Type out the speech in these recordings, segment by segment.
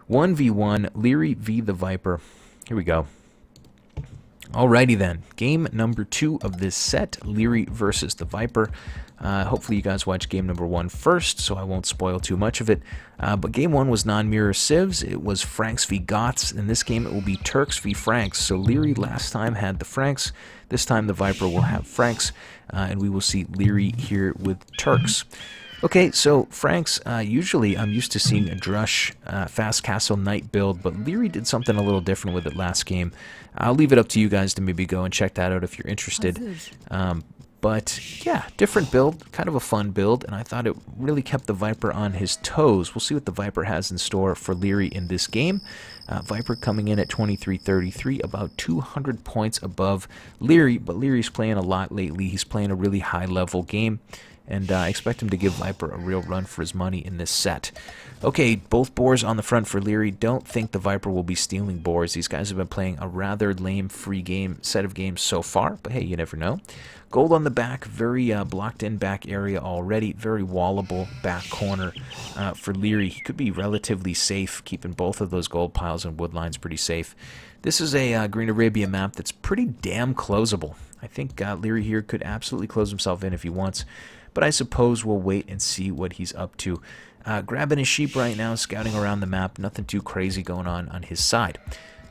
1v1, Liereyy v the Viper. Here we go. Alrighty then, game number 2 of this set, Liereyy versus the Viper. Hopefully you guys watched game number 1 first, so I won't spoil too much of it. But game 1 was non-mirror civs. It was Franks v Goths. In this game, it will be Turks v Franks. So Liereyy last time had the Franks. This time the Viper will have Franks, and we will see Liereyy here with Turks. Okay, so Franks, usually I'm used to seeing a Drush Fast Castle Knight build, but Liereyy did something a little different with it last game. I'll leave it up to you guys to maybe go and check that out if you're interested. But yeah, different build, kind of a fun build, and I thought it really kept the Viper on his toes. We'll see what the Viper has in store for Liereyy in this game. Viper coming in at 23-33, about 200 points above Liereyy, but Lierey's playing a lot lately. He's playing a really high-level game, and I expect him to give Viper a real run for his money in this set. Okay, both boars on the front for Liereyy. Don't think the Viper will be stealing boars. These guys have been playing a rather lame free game set of games so far, but hey, you never know. Gold on the back, very blocked-in back area already, very wallable back corner for Liereyy. He could be relatively safe, keeping both of those gold piles and wood lines pretty safe. This is a Green Arabia map that's pretty damn closable. I think Liereyy here could absolutely close himself in if he wants, but I suppose we'll wait and see what he's up to. Grabbing his sheep right now, scouting around the map, nothing too crazy going on his side.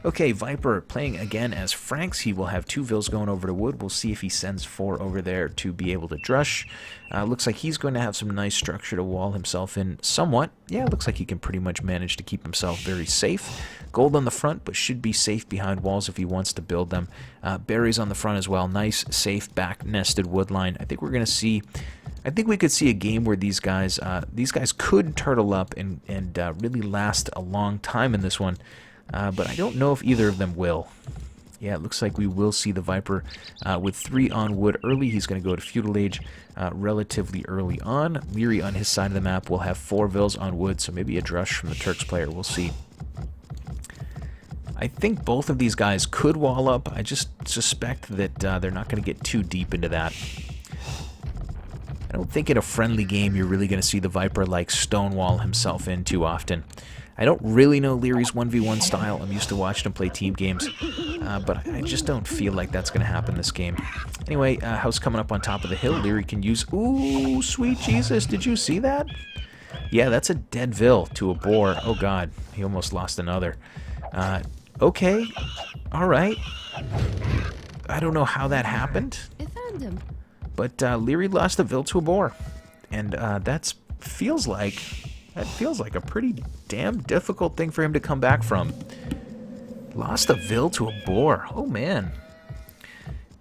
Okay, Viper playing again as Franks. He will have 2 vills going over to wood. We'll see if he sends 4 over there to be able to drush. Looks like he's going to have some nice structure to wall himself in somewhat. Yeah, looks like he can pretty much manage to keep himself very safe. Gold on the front, but should be safe behind walls if he wants to build them. Berries on the front as well. Nice, safe, back nested wood line. I think we're going to see... I think we could see a game where these guys could turtle up and really last a long time in this one. But I don't know if either of them will. Yeah, it looks like we will see the Viper with 3 on wood early. He's going to go to Feudal Age relatively early on. Liereyy on his side of the map will have 4 vills on wood, so maybe a drush from the Turks player. We'll see. I think both of these guys could wall up. I just suspect that they're not going to get too deep into that. I don't think in a friendly game you're really going to see the Viper like stonewall himself in too often. I don't really know Lierey's 1v1 style. I'm used to watching him play team games, but I just don't feel like that's going to happen this game. Anyway, house coming up on top of the hill. Liereyy can use... Ooh, sweet Jesus, did you see that? Yeah, that's a dead vill to a boar. Oh god, he almost lost another. Okay, alright. I don't know how that happened. But Liereyy lost a vill to a boar, and that feels like a pretty damn difficult thing for him to come back from. Lost a vill to a boar. Oh man,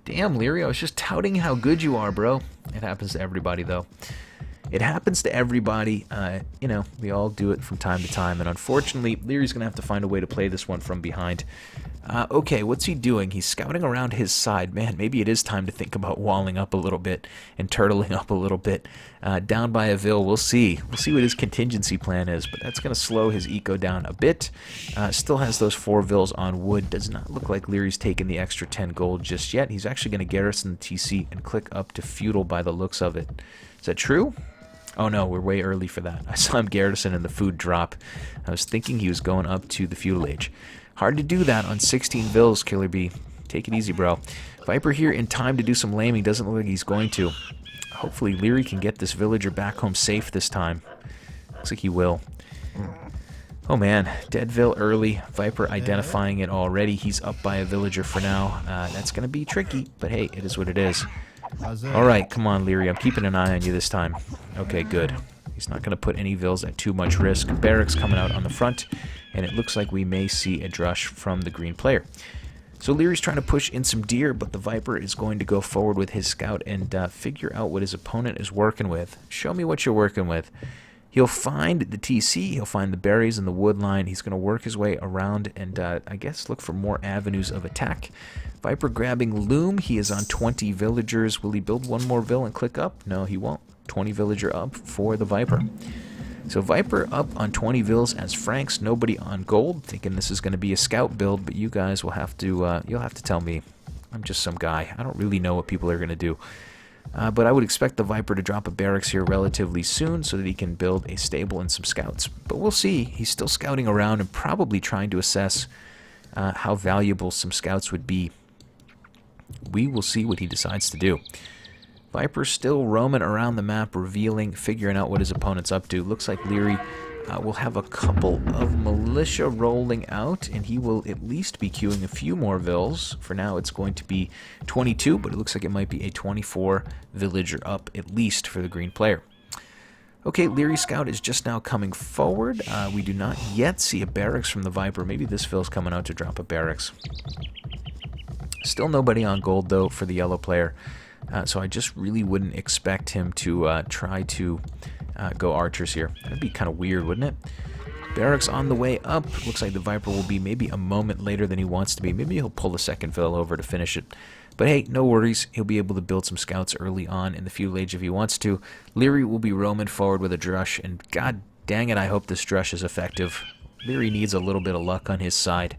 damn Liereyy, I was just touting how good you are, bro. It happens to everybody though. It happens to everybody. You know, we all do it from time to time, and unfortunately, Lierey's gonna have to find a way to play this one from behind. Okay, what's he doing? He's scouting around his side. Man, maybe it is time to think about walling up a little bit and turtling up a little bit. Down by a vill, we'll see. We'll see what his contingency plan is, but that's going to slow his eco down a bit. Still has those 4 vills on wood. Does not look like Lierey's taken the extra 10 gold just yet. He's actually going to garrison the TC and click up to feudal by the looks of it. Is that true? Oh no, we're way early for that. I saw him garrison and the food drop. I was thinking he was going up to the feudal age. Hard to do that on 16 vills, Killer B. Take it easy, bro. Viper here in time to do some laming. Doesn't look like he's going to. Hopefully Liereyy can get this villager back home safe this time. Looks like he will. Oh man, Deadville early. Viper identifying it already. He's up by a villager for now. That's going to be tricky, but hey, it is what it is. Alright, come on Liereyy. I'm keeping an eye on you this time. Okay, good. He's not going to put any vills at too much risk. Barracks coming out on the front, and it looks like we may see a drush from the green player. So Lierey's trying to push in some deer, but the Viper is going to go forward with his scout and figure out what his opponent is working with. Show me what you're working with. He'll find the TC, he'll find the berries and the wood line. He's going to work his way around and I guess look for more avenues of attack. Viper grabbing loom. He is on 20 villagers. Will he build one more vill and click up? No, he won't. 20 villager up for the Viper. So Viper up on 20 vills as Franks, nobody on gold. Thinking this is going to be a scout build, but you guys will have to, you'll have to tell me. I'm just some guy. I don't really know what people are going to do. But I would expect the Viper to drop a barracks here relatively soon so that he can build a stable and some scouts. But we'll see. He's still scouting around and probably trying to assess how valuable some scouts would be. We will see what he decides to do. Viper's still roaming around the map, revealing, figuring out what his opponent's up to. Looks like Liereyy will have a couple of militia rolling out, and he will at least be queuing a few more vills. For now, it's going to be 22, but it looks like it might be a 24 villager up, at least for the green player. Okay, Liereyy Scout is just now coming forward. We do not yet see a barracks from the Viper. Maybe this vill's coming out to drop a barracks. Still nobody on gold, though, for the yellow player. So I just really wouldn't expect him to try to go archers here. That'd be kind of weird, wouldn't it? Barracks on the way up. Looks like the Viper will be maybe a moment later than he wants to be. Maybe he'll pull a second vill over to finish it. But hey, no worries. He'll be able to build some scouts early on in the feudal age if he wants to. Liereyy will be roaming forward with a drush, and god dang it, I hope this drush is effective. Liereyy needs a little bit of luck on his side.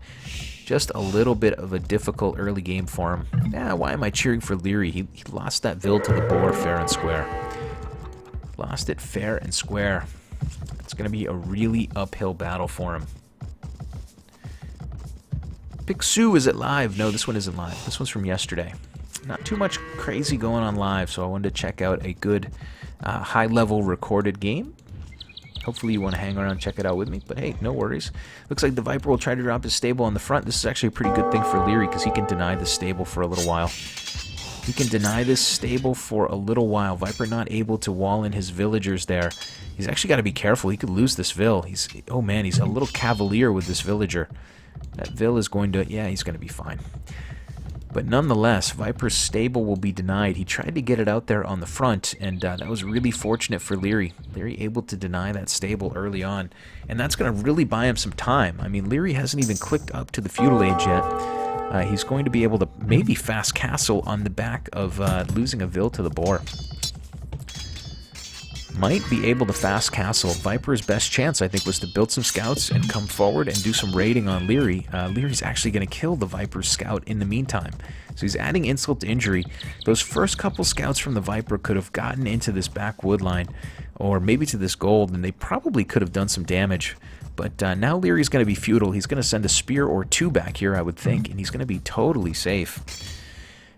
Just a little bit of a difficult early game for him. Why am I cheering for Liereyy? He lost that vill to the boar fair and square. Lost it fair and square. It's going to be a really uphill battle for him. Pixu, is it live? No, this one isn't live. This one's from yesterday. Not too much crazy going on live, so I wanted to check out a good high-level recorded game. Hopefully you want to hang around and check it out with me, but hey, no worries. Looks like the Viper will try to drop his stable on the front. This is actually a pretty good thing for Liereyy because he can deny the stable for a little while. He can deny this stable for a little while. Viper not able to wall in his villagers there. He's actually got to be careful. He could lose this vill. Oh man, he's a little cavalier with this villager. That vill is going to, yeah, he's going to be fine. But nonetheless, Viper's stable will be denied. He tried to get it out there on the front, and that was really fortunate for Liereyy. Liereyy able to deny that stable early on, and that's going to really buy him some time. I mean, Liereyy hasn't even clicked up to the feudal age yet. He's going to be able to maybe fast castle on the back of losing a vill to the boar. Might be able to fast castle. Viper's best chance, I think, was to build some scouts and come forward and do some raiding on Liereyy. Lierey's actually going to kill the Viper's scout in the meantime. So he's adding insult to injury. Those first couple scouts from the Viper could have gotten into this back wood line, or maybe to this gold, and they probably could have done some damage. But now Lierey's going to be feudal. He's going to send a spear or two back here, I would think, and he's going to be totally safe.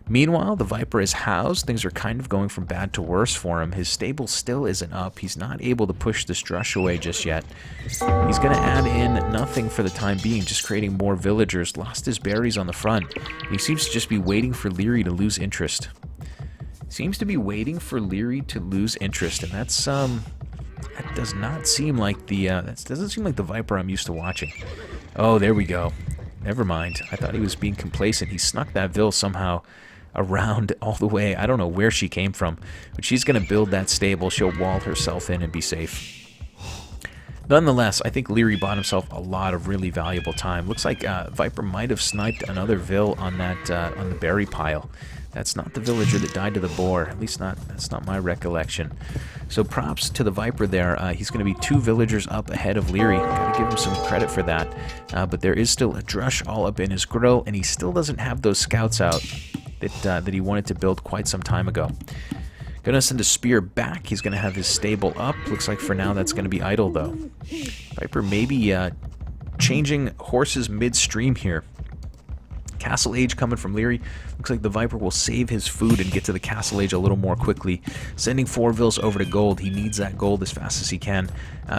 Meanwhile, the Viper is housed. Things are kind of going from bad to worse for him. His stable still isn't up. He's not able to push this drush away just yet. He's going to add in nothing for the time being, just creating more villagers. Lost his berries on the front. He seems to just be waiting for Liereyy to lose interest. Seems to be waiting for Liereyy to lose interest, and that's that does not seem like the that doesn't seem like the Viper I'm used to watching. Oh, there we go. Never mind. I thought he was being complacent. He snuck that vill somehow around all the way. I don't know where she came from, but she's going to build that stable. She'll wall herself in and be safe. Nonetheless, I think Liereyy bought himself a lot of really valuable time. Looks like Viper might have sniped another vill on that on the berry pile. That's not the villager that died to the boar. At least that's not my recollection. So props to the Viper there. He's going to be 2 villagers up ahead of Liereyy. Got to give him some credit for that. But there is still a drush all up in his grill, and he still doesn't have those scouts out that he wanted to build quite some time ago. Gonna send a spear back. He's gonna have his stable up. Looks like for now that's gonna be idle though. Viper maybe changing horses midstream here. Castle Age coming from Liereyy. Looks like the Viper will save his food and get to the Castle Age a little more quickly. Sending 4 vills over to gold. He needs that gold as fast as he can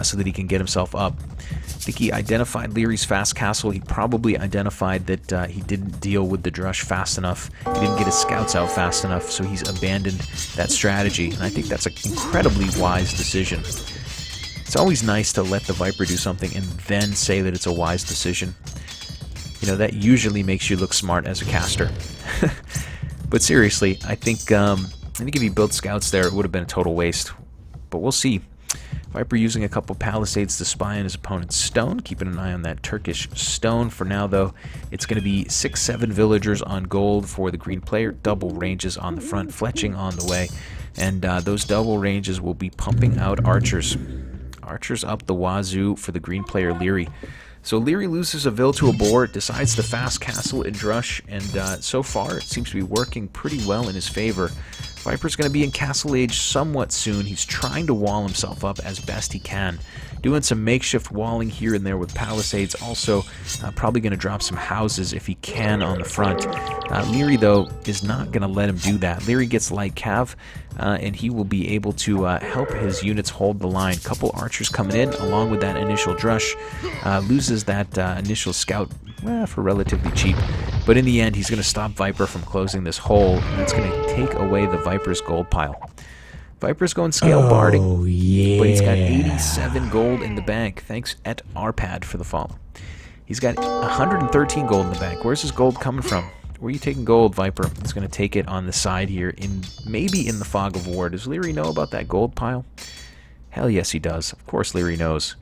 so that he can get himself up. I think he identified Lierey's fast castle. He probably identified that he didn't deal with the drush fast enough. He didn't get his scouts out fast enough, so he's abandoned that strategy. And I think that's an incredibly wise decision. It's always nice to let the Viper do something and then say that it's a wise decision. You know, that usually makes you look smart as a caster. But seriously, I think if he built scouts there, it would have been a total waste. But we'll see. Viper using a couple palisades to spy on his opponent's stone, keeping an eye on that Turkish stone. For now, though, it's going to be 6-7 villagers on gold for the green player, double ranges on the front, fletching on the way, and those double ranges will be pumping out archers. Archers up the wazoo for the green player Liereyy. So Liereyy loses a vill to a boar, decides to fast castle in drush, and so far it seems to be working pretty well in his favor. Viper's going to be in Castle Age somewhat soon. He's trying to wall himself up as best he can. Doing some makeshift walling here and there with palisades. Also, probably going to drop some houses if he can on the front. Liereyy, though, is not going to let him do that. Liereyy gets light cav, and he will be able to help his units hold the line. Couple archers coming in, along with that initial drush. Loses that initial scout for relatively cheap. But in the end, he's going to stop Viper from closing this hole, and that's going to take away the Viper's gold pile. Viper's going scale barding, yeah. But he's got 87 gold in the bank. Thanks at Arpad for the follow. He's got 113 gold in the bank. Where's his gold coming from? Where are you taking gold, Viper? He's going to take it on the side here, maybe in the Fog of War. Does Liereyy know about that gold pile? Hell yes, he does. Of course Liereyy knows.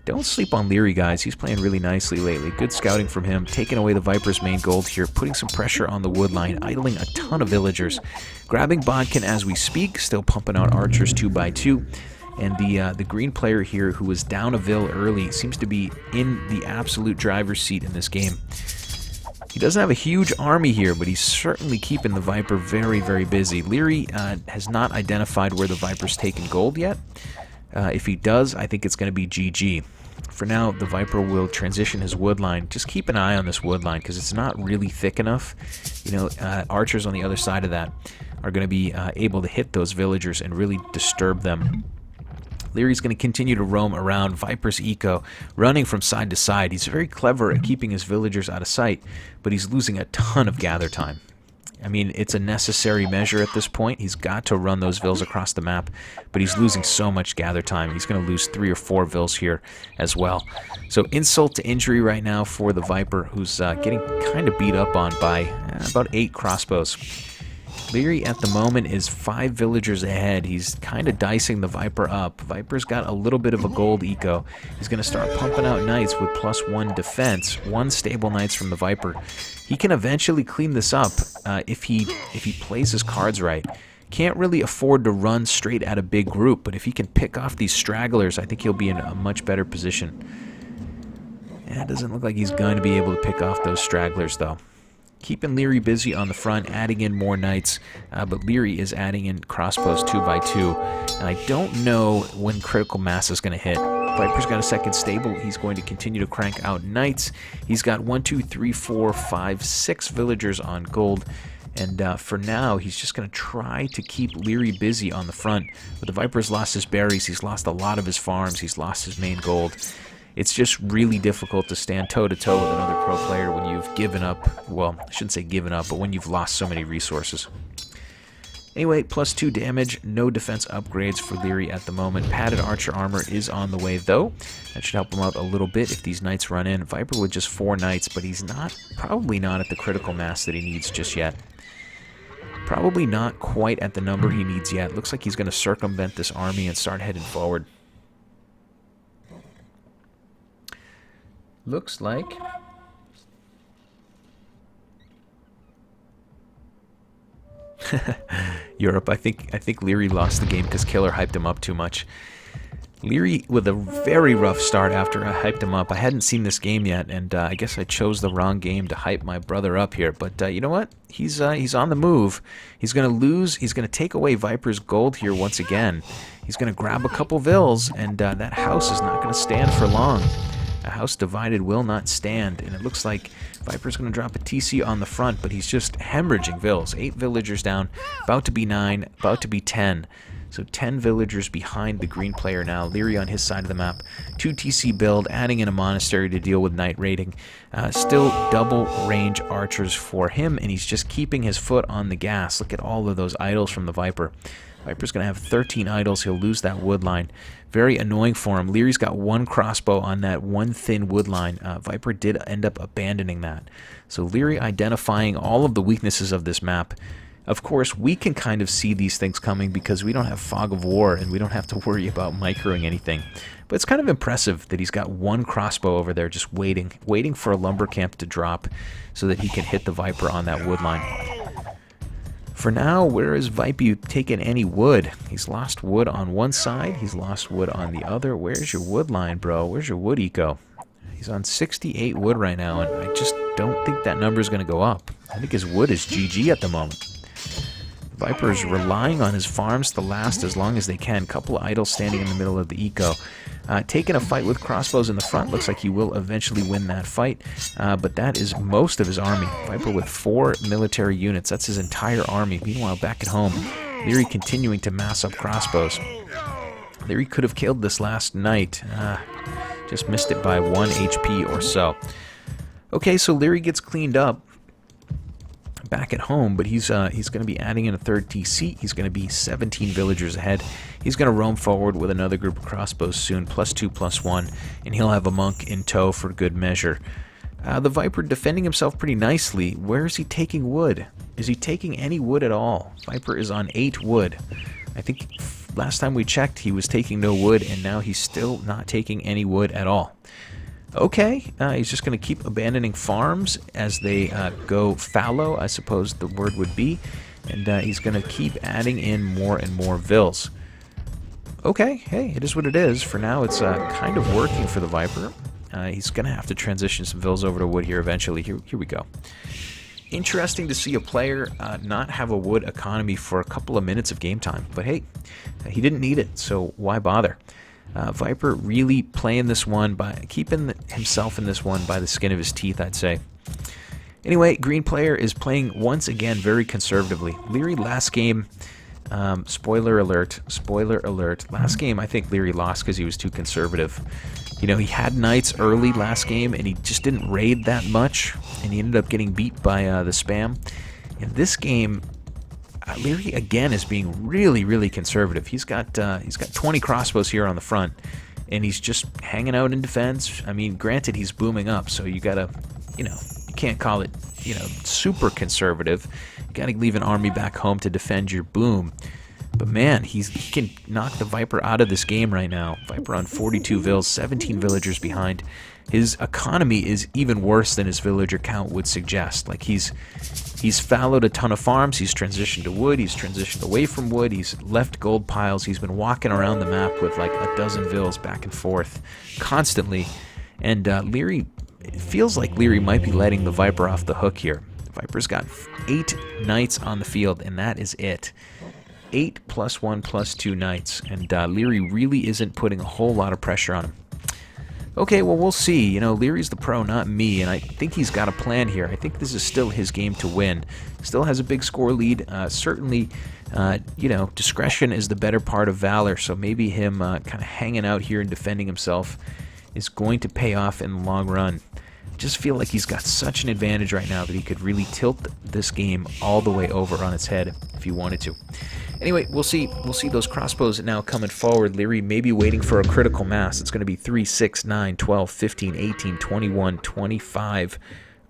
Don't sleep on Liereyy, guys. He's playing really nicely lately. Good scouting from him. Taking away the Viper's main gold here. Putting some pressure on the wood line. Idling a ton of villagers. Grabbing Bodkin as we speak. Still pumping out archers 2x2. And the green player here, who was down a vill early, seems to be in the absolute driver's seat in this game. He doesn't have a huge army here, but he's certainly keeping the Viper very, very busy. Liereyy has not identified where the Viper's taken gold yet. If he does, I think it's going to be GG. For now, the Viper will transition his wood line. Just keep an eye on this wood line, because it's not really thick enough. You know, archers on the other side of that are going to be able to hit those villagers and really disturb them. Lierey's going to continue to roam around. Viper's eco, running from side to side. He's very clever at keeping his villagers out of sight, but he's losing a ton of gather time. I mean, it's a necessary measure at this point. He's got to run those vills across the map, but he's losing so much gather time. He's going to lose 3 or 4 vills here as well. So insult to injury right now for the Viper, who's getting kind of beat up on by about 8 crossbows. Liereyy at the moment is 5 villagers ahead. He's kind of dicing the Viper up. Viper's got a little bit of a gold eco. He's going to start pumping out knights with +1 defense. 1 stable knights from the Viper. He can eventually clean this up if he plays his cards right. Can't really afford to run straight at a big group, but if he can pick off these stragglers, I think he'll be in a much better position. Yeah, it doesn't look like he's going to be able to pick off those stragglers, though. Keeping Liereyy busy on the front, adding in more knights, but Liereyy is adding in crossbows 2x2, and I don't know when critical mass is going to hit. Viper's got a second stable. He's going to continue to crank out knights. He's got 1, 2, 3, 4, 5, 6 villagers on gold, and for now, he's just going to try to keep Liereyy busy on the front. But the Viper's lost his berries. He's lost a lot of his farms. He's lost his main gold. It's just really difficult to stand toe-to-toe with another pro player when you've given up, well, I shouldn't say given up, but when you've lost so many resources. Anyway, +2 damage, no defense upgrades for Liereyy at the moment. Padded archer armor is on the way, though. That should help him out a little bit if these knights run in. Viper with just 4 knights, but he's probably not at the critical mass that he needs just yet. Probably not quite at the number he needs yet. Looks like he's going to circumvent this army and start heading forward. Looks like Europe. I think Liereyy lost the game because Killer hyped him up too much. Liereyy with a very rough start after I hyped him up. I hadn't seen this game yet, and I guess I chose the wrong game to hype my brother up here. But you know what? He's on the move. He's going to lose. He's going to take away Viper's gold here once again. He's going to grab a couple vills, and that house is not going to stand for long. A house divided will not stand, and it looks like Viper's going to drop a TC on the front, but he's just hemorrhaging vills. 8 villagers down, about to be 9, about to be 10. So 10 villagers behind the green player now. Liereyy on his side of the map. 2 TC build, adding in a monastery to deal with knight raiding. Still double range archers for him, and he's just keeping his foot on the gas. Look at all of those idols from the Viper. Viper's going to have 13 idols. He'll lose that wood line. Very annoying for him. Lierey's got 1 crossbow on that 1 thin wood line. Viper did end up abandoning that. So Liereyy identifying all of the weaknesses of this map. Of course, we can kind of see these things coming because we don't have Fog of War and we don't have to worry about microing anything. But it's kind of impressive that he's got 1 crossbow over there just waiting for a lumber camp to drop so that he can hit the Viper on that wood line. For now, where is Viper taking any wood? He's lost wood on one side. He's lost wood on the other. Where's your wood line, bro? Where's your wood eco? He's on 68 wood right now, and I just don't think that number is going to go up. I think his wood is GG at the moment. Viper's relying on his farms to last as long as they can. Couple of idols standing in the middle of the eco. Taking a fight with crossbows in the front. Looks like he will eventually win that fight. But that is most of his army. Viper with 4 military units. That's his entire army. Meanwhile, back at home, Liereyy continuing to mass up crossbows. Liereyy could have killed this last night. Just missed it by 1 HP or so. Okay, so Liereyy gets cleaned up back at home, but he's going to be adding in a 3rd TC. He's going to be 17 villagers ahead. He's going to roam forward with another group of crossbows soon, +2/+1, and he'll have a monk in tow for good measure. The Viper defending himself pretty nicely. Where is he taking wood? Is he taking any wood at all? Viper is on 8 wood. I think last time we checked he was taking no wood, and now he's still not taking any wood at all. Okay, he's just going to keep abandoning farms as they go fallow, I suppose the word would be. And he's going to keep adding in more and more vills. Okay, hey, it is what it is. For now, it's kind of working for the Viper. He's going to have to transition some vills over to wood here eventually. Here we go. Interesting to see a player not have a wood economy for a couple of minutes of game time. But hey, he didn't need it, so why bother? Viper really playing this one by keeping himself in this one by the skin of his teeth, I'd say. Anyway, green player is playing once again very conservatively. Liereyy last game, spoiler alert, last game I think Liereyy lost because he was too conservative. You know, he had knights early last game and he just didn't raid that much, and he ended up getting beat by the spam. In this game, Liereyy again is being really conservative. He's got 20 crossbows here on the front, and he's just hanging out in defense. I mean, granted, he's booming up, so you gotta, you can't call it, super conservative. You gotta leave an army back home to defend your boom. But man, he can knock the Viper out of this game right now. Viper on 42 vills, 17 villagers behind. His economy is even worse than his villager count would suggest. Like he's fallowed a ton of farms, he's transitioned to wood, he's transitioned away from wood, he's left gold piles, he's been walking around the map with like a dozen vills back and forth constantly. And Liereyy, it feels like Liereyy might be letting the Viper off the hook here. The Viper's got 8 knights on the field, and that is it. 8+1+2 knights, and Liereyy really isn't putting a whole lot of pressure on him. Okay, well, we'll see. Lierey's the pro, not me, and I think he's got a plan here. I think this is still his game to win. Still has a big score lead. Certainly, discretion is the better part of valor, so maybe him kind of hanging out here and defending himself is going to pay off in the long run. I just feel like he's got such an advantage right now that he could really tilt this game all the way over on its head if he wanted to. Anyway, we'll see those crossbows now coming forward. Liereyy may be waiting for a critical mass. It's going to be 3, 6, 9, 12, 15, 18, 21, 25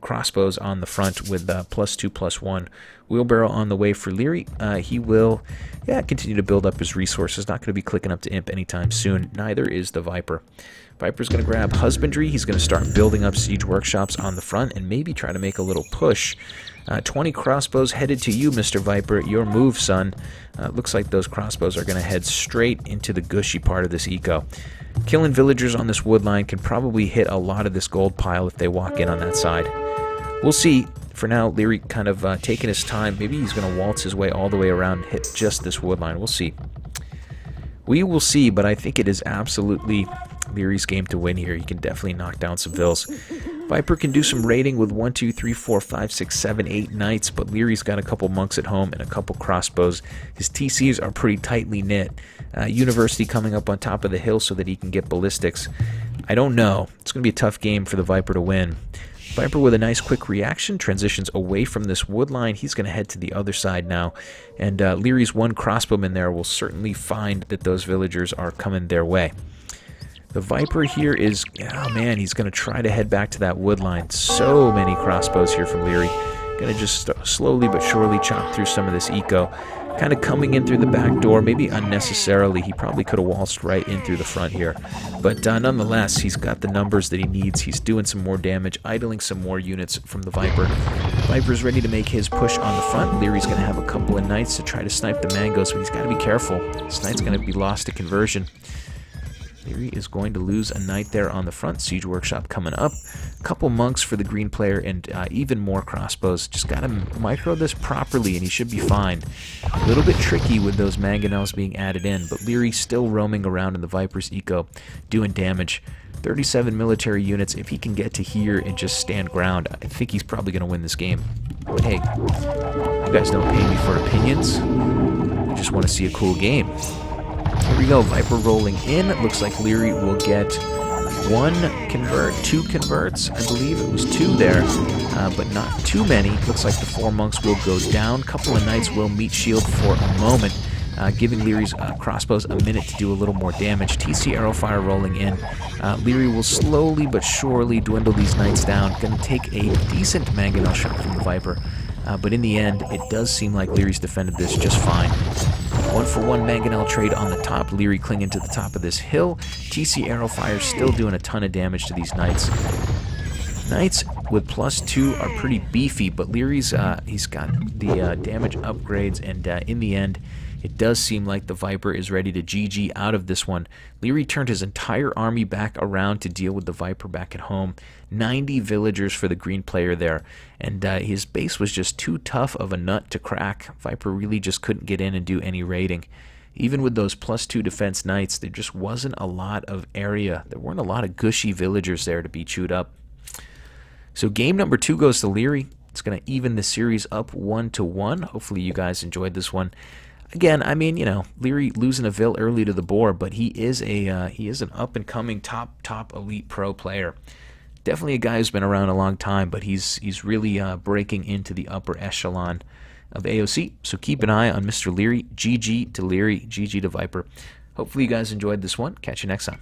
crossbows on the front with +2/+1. Wheelbarrow on the way for Liereyy. He will continue to build up his resources. Not going to be clicking up to imp anytime soon. Neither is the Viper. Viper's going to grab husbandry. He's going to start building up siege workshops on the front and maybe try to make a little push. 20 crossbows headed to you, Mr. Viper. Your move, son. Looks like those crossbows are going to head straight into the gushy part of this eco. Killing villagers on this wood line can probably hit a lot of this gold pile if they walk in on that side. We'll see. For now, Liereyy kind of taking his time. Maybe he's going to waltz his way all the way around and hit just this wood line. We'll see. We will see, but I think it is absolutely Lierey's game to win here. He can definitely knock down some vills. Viper can do some raiding with 1, 2, 3, 4, 5, 6, 7, 8 knights, but Lierey's got a couple monks at home and a couple crossbows. His TCs are pretty tightly knit. University coming up on top of the hill so that he can get ballistics. I don't know. It's going to be a tough game for the Viper to win. Viper with a nice quick reaction transitions away from this wood line. He's going to head to the other side now, and Lierey's one crossbowman there will certainly find that those villagers are coming their way. The Viper here is, oh man, he's going to try to head back to that wood line. So many crossbows here from Liereyy. Going to just slowly but surely chop through some of this eco. Kind of coming in through the back door, maybe unnecessarily. He probably could have waltzed right in through the front here. But nonetheless, he's got the numbers that he needs. He's doing some more damage, idling some more units from the Viper. Viper's ready to make his push on the front. Lierey's going to have a couple of knights to try to snipe the mangoes, but he's got to be careful. This knight's going to be lost to conversion. Liereyy is going to lose a knight there on the front. Siege Workshop coming up. A couple monks for the green player and even more crossbows. Just got to micro this properly and he should be fine. A little bit tricky with those mangonels being added in, but Liereyy still roaming around in the Viper's eco, doing damage. 37 military units. If he can get to here and just stand ground, I think he's probably going to win this game. But hey, you guys don't pay me for opinions. I just want to see a cool game. Here we go, Viper rolling in. It looks like Liereyy will get 1 convert, 2 converts. I believe it was 2 there, but not too many. Looks like the 4 monks will go down. Couple of knights will meet shield for a moment, giving Lierey's crossbows a minute to do a little more damage. TC Arrowfire rolling in. Liereyy will slowly but surely dwindle these knights down. Going to take a decent mangonel shot from the Viper, but in the end, it does seem like Lierey's defended this just fine. 1-for-1 mangonel trade on the top. Liereyy clinging to the top of this hill. TC Arrowfire still doing a ton of damage to these knights. Knights with +2 are pretty beefy, but Lierey's he's got the damage upgrades, and in the end, it does seem like the Viper is ready to GG out of this one. Liereyy turned his entire army back around to deal with the Viper back at home. 90 villagers for the green player there, and his base was just too tough of a nut to crack. Viper really just couldn't get in and do any raiding. Even with those +2 defense knights, there just wasn't a lot of area. There weren't a lot of gushy villagers there to be chewed up. So game number 2 goes to Liereyy. It's going to even the series up 1-1. Hopefully you guys enjoyed this one. Again, I mean, you know, Liereyy losing a vill early to the board, but he is an up-and-coming top elite pro player. Definitely a guy who's been around a long time, but he's really breaking into the upper echelon of AOC. So keep an eye on Mr. Liereyy. GG to Liereyy, GG to Viper. Hopefully you guys enjoyed this one. Catch you next time.